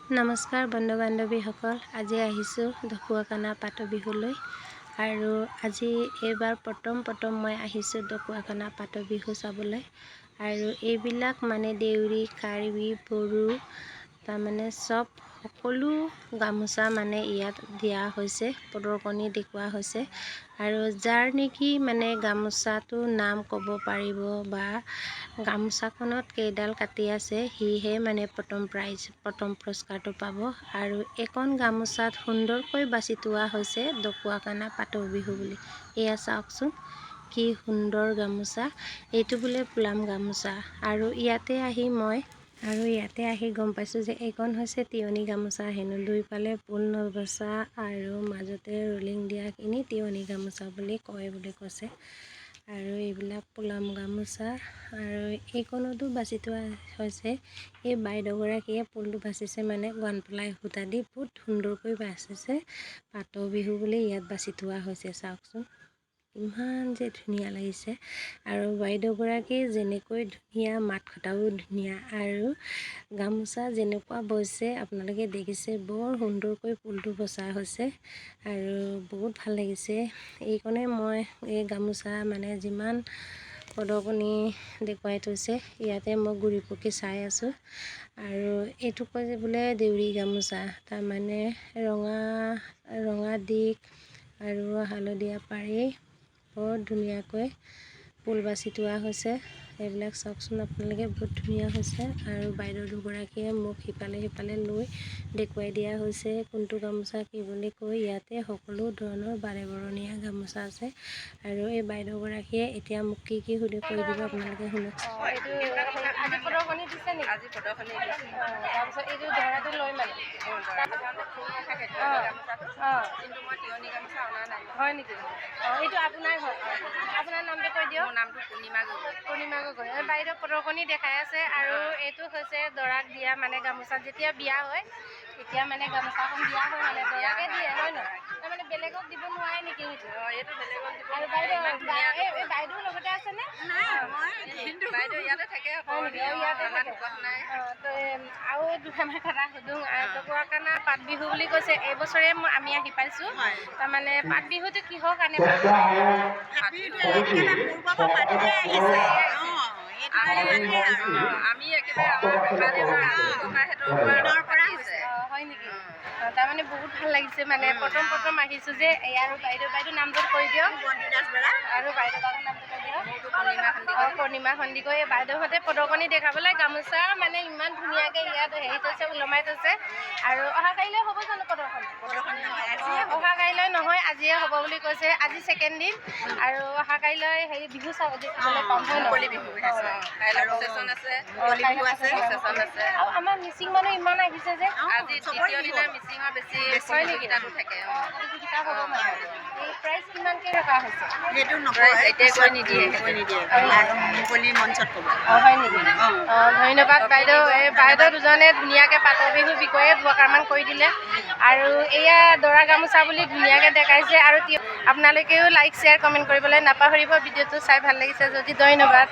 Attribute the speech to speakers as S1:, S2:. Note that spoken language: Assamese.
S1: নমস্কাৰ বন্ধু বান্ধৱীসকল, আজি আহিছোঁ ঢকুৱাখানা পাত বিহুলৈ। আৰু আজি এইবাৰ প্ৰথম মই আহিছোঁ ঢকুৱাখানা পাত বিহু চাবলৈ। আৰু এইবিলাক মানে দেউৰী, কাৰ্বি, বড়ো তাৰমানে সকলো গামোচা মানে ইয়াত দিয়া হৈছে, প্ৰদৰ্শনী দেখুওৱা হৈছে। আৰু যাৰ নেকি মানে গামোচাটো নাম ক'ব পাৰিব বা গামোচাখনত কেইডাল কাটি আছে, সিহে মানে প্ৰথম পুৰস্কাৰটো পাব। আৰু এখন গামোচাত সুন্দৰকৈ বাছি থোৱা হৈছে ঢকুৱাখানা পাত বিহু বুলি। এয়া চাওকচোন কি সুন্দৰ গামোচা, এইটো বোলে ফুলাম গামোচা। আৰু ইয়াতে আহি গম পাইছোঁ যে এইখন হৈছে তিয়নি গামোচা হেনো। দুইফালে ফুল নবচা আৰু মাজতে ৰোলিং দিয়াখিনি তিয়নি গামোচা বুলি কয় বুলি কৈছে। আৰু এইবিলাক ফুলাম গামোচা। আৰু এইখনতো বাছি থোৱা হৈছে, এই বাইদেউগৰাকীয়ে ফুলটো বাচিছে মানে ওৱানপ্লাই সূতা দি বহুত সুন্দৰকৈ বাচিছে। পাত বিহু বুলি ইয়াত বাছি থোৱা হৈছে, চাওকচোন ইমান যে ধুনীয়া লাগিছে। আৰু বাইদেউগৰাকী যেনেকৈ ধুনীয়া, মাত খটাও ধুনীয়া, আৰু গামোচা যেনেকুৱা বৈছে আপোনালোকে দেখিছে, বৰ সুন্দৰকৈ ফুলটো বচা হৈছে আৰু বহুত ভাল লাগিছে। এইকণে মই এই গামোচা মানে যিমান প্ৰদৰ্শনী দেখুৱাই থৈছে, ইয়াতে মই ঘূৰি পকি চাই আছোঁ। আৰু এইটো কয় যে বোলে দেউৰী গামোচা, তাৰমানে ৰঙা দিক আৰু হালধীয়া পাৰি বৰ ধুনীয়াকৈ ফুল বাছি থোৱা হৈছে। এইবিলাক চাওকচোন আপোনালোকে, বহুত ধুনীয়া হৈছে। আৰু বাইদেউ দুগৰাকীয়ে মোক সিফালে লৈ দেখুৱাই দিয়া হৈছে কোনটো গামোচা কি বুলি কৈ। ইয়াতে সকলো ধৰণৰ বাৰে বৰণীয়া গামোচা আছে। আৰু এই বাইদেউগৰাকীয়ে এতিয়া মোক কি সুধি কৈ দিব, আপোনালোকে শুনক। হয় নেকি? এইটো আপোনাৰ ঘৰ? আপোনাৰ নামটো কৈ দিয়ক।
S2: নামটো পূৰ্ণিমা গগৈ।
S1: বাইদেউ প্ৰদৰ্শনী দেখাই আছে। আৰু এইটো হৈছে দৰাক দিয়া মানে গামোচা। যেতিয়া বিয়া হয় তেতিয়া মানে গামোচাখন দিয়া হয়, মানে দৰাকে দিয়ে, হয় নহয়? তাৰমানে বেলেগক দিব নোৱাৰে নেকি সেইটো?
S2: এইটো বেলেগক দিব
S1: আৰু বাইদেউ লগতে আছেনে?
S2: বাইদেউ ইয়াতে থাকে।
S1: ইয়াতে থাকে। আৰু দুটামান কথা সুধোঁ। ঢকুৱাখানা পাত বিহু বুলি কৈছে, এইবছৰে আমি আহি পাইছোঁ। তাৰমানে পাত বিহুটো কিহৰ কাৰণে
S2: আমি একেবাৰে
S1: হয় নেকি? তাৰমানে বহুত ভাল লাগিছে, মানে প্ৰথম আহিছোঁ যে। আৰু বাইদেউ নামটো কৈ দিয়ক। আৰু বাইদেউ নামটো কৈ দিয়ক। পূৰ্ণিমা সন্দিকৈ। বাইদেউহঁতে প্ৰদৰ্শনী দেখাবলৈ গামোচা মানে ইমান ধুনীয়াকৈ ইয়াত হেৰি থৈছে, ওলমাই থৈছে। আৰু অহা কাইলৈ হ'ব জানো প্ৰদৰ্শনী? অহা কাইলৈ নহয়, আজিয়ে হ'ব বুলি কৈছে। আজি ছেকেণ্ড দিন। আৰু অহা কাইলৈ হেৰি বিহু চাবলৈ পাম, হয় নহয়? আৰু আমাৰ মিচিং মানুহ ইমান আহিছে যে।
S2: আজি দ্বিতীয় দিনা মিচিঙৰ বেছি
S1: হয় নেকি?
S2: থাকে।
S1: প্ৰতিযোগিতা হ'ব মানে। এই প্ৰাইজ কিমানকৈ ৰখা হৈছে?
S2: সেইটো নকয়, এতিয়া কৈ নিদিয়ে। মুকলি মঞ্চত ক'ব।
S1: হয় নেকি? ধন্যবাদ বাইদেউ। এই বাইদেউ দুজনে ধুনীয়াকৈ পাতৰ বিহুৰ বিষয়ে দুআষাৰমান কৈ দিলে। আৰু এয়া দৰা গামোচা বুলি ধুনীয়াকৈ দেখাইছে। আৰু আপোনালোকেও লাইক, শ্বেয়াৰ, কমেণ্ট কৰিবলৈ নাপাহৰিব। ভিডিঅ'টো চাই ভাল লাগিছে যদি ধন্যবাদ।